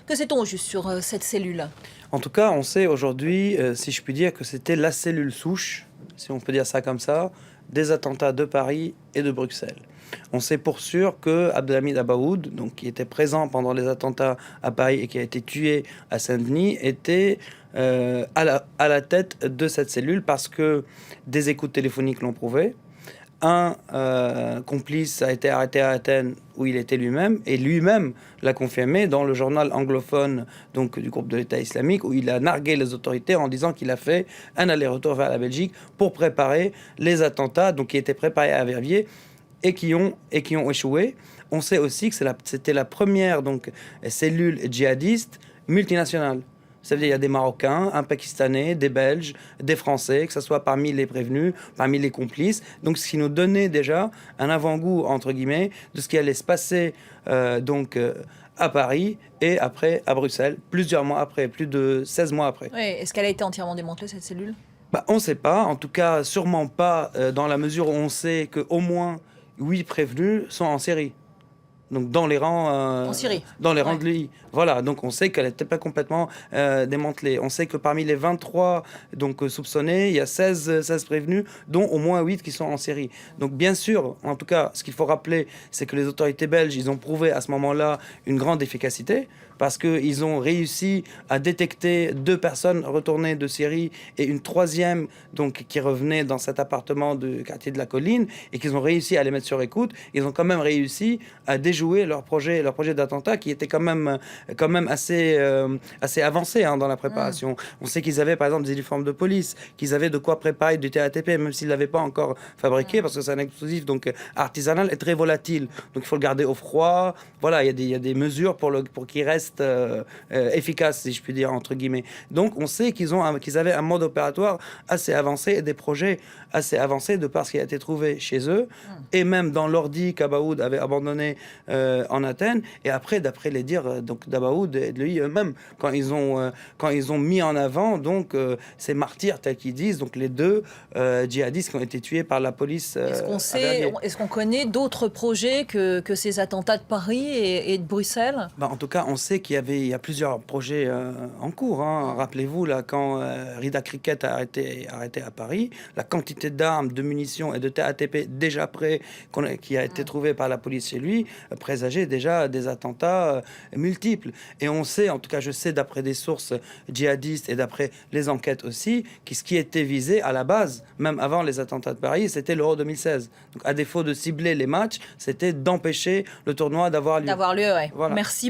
Que sait-on juste sur cette cellule? En tout cas, on sait aujourd'hui, si je puis dire, que c'était la cellule souche, si on peut dire ça comme ça, des attentats de Paris et de Bruxelles. On sait pour sûr que Abdelhamid Abaoud, donc qui était présent pendant les attentats à Paris et qui a été tué à Saint-Denis, était à la tête de cette cellule parce que des écoutes téléphoniques l'ont prouvé. Un complice a été arrêté à Athènes où il était lui-même, et lui-même l'a confirmé dans le journal anglophone donc, du groupe de l'État islamique, où il a nargué les autorités en disant qu'il a fait un aller-retour vers la Belgique pour préparer les attentats donc, qui étaient préparés à Verviers et qui ont échoué. On sait aussi que c'était la première donc, cellule djihadiste multinationale. Ça veut dire qu'il y a des Marocains, un Pakistanais, des Belges, des Français, que ce soit parmi les prévenus, parmi les complices. Donc, ce qui nous donnait déjà un avant-goût, entre guillemets, de ce qui allait se passer à Paris et après à Bruxelles, plusieurs mois après, plus de 16 mois après. Oui. Est-ce qu'elle a été entièrement démantelée, cette cellule? On ne sait pas. En tout cas, sûrement pas dans la mesure où on sait qu'au moins 8 prévenus sont en Syrie. Donc dans les rangs, en Syrie. Dans les rangs de l'UI. Voilà, donc on sait qu'elle n'était pas complètement démantelée. On sait que parmi les 23 soupçonnés, il y a 16 prévenus, dont au moins 8 qui sont en Syrie. Donc bien sûr, en tout cas, ce qu'il faut rappeler, c'est que les autorités belges, ils ont prouvé à ce moment-là une grande efficacité, parce qu'ils ont réussi à détecter 2 personnes retournées de Syrie et une troisième donc, qui revenait dans cet appartement du quartier de la Colline, et qu'ils ont réussi à les mettre sur écoute. Ils ont quand même réussi à déjouer leur projet d'attentat qui était quand même assez avancé dans la préparation. On sait qu'ils avaient par exemple des uniformes de police, qu'ils avaient de quoi préparer du TATP, même s'ils ne l'avaient pas encore fabriqué, parce que c'est un explosif donc, artisanal et très volatile. Donc il faut le garder au froid. Voilà, il y a des mesures pour qu'il reste efficace, si je puis dire, entre guillemets. Donc on sait qu'ils avaient un mode opératoire assez avancé et des projets assez avancés de par ce qui a été trouvé chez eux, et même dans l'ordi qu'Abaoud avait abandonné en Athènes. Et après, d'après les dires d'Abaoud et de lui eux-mêmes, quand ils ont mis en avant ces martyrs tels qu'ils disent, donc les 2 djihadistes qui ont été tués par la police. Est-ce qu'on connaît d'autres projets que ces attentats de Paris et de Bruxelles? En tout cas, on sait qu'il y a plusieurs projets en cours. Rappelez-vous, là, quand Rida Cricket a été arrêté à Paris, la quantité d'armes, de munitions et de TATP déjà prêts qui a été trouvé par la police chez lui présageait déjà des attentats multiples. Et on sait, en tout cas je sais d'après des sources djihadistes et d'après les enquêtes aussi, que ce qui était visé à la base, même avant les attentats de Paris, c'était l'Euro 2016. Donc à défaut de cibler les matchs, c'était d'empêcher le tournoi d'avoir lieu. Ouais. Voilà. Merci.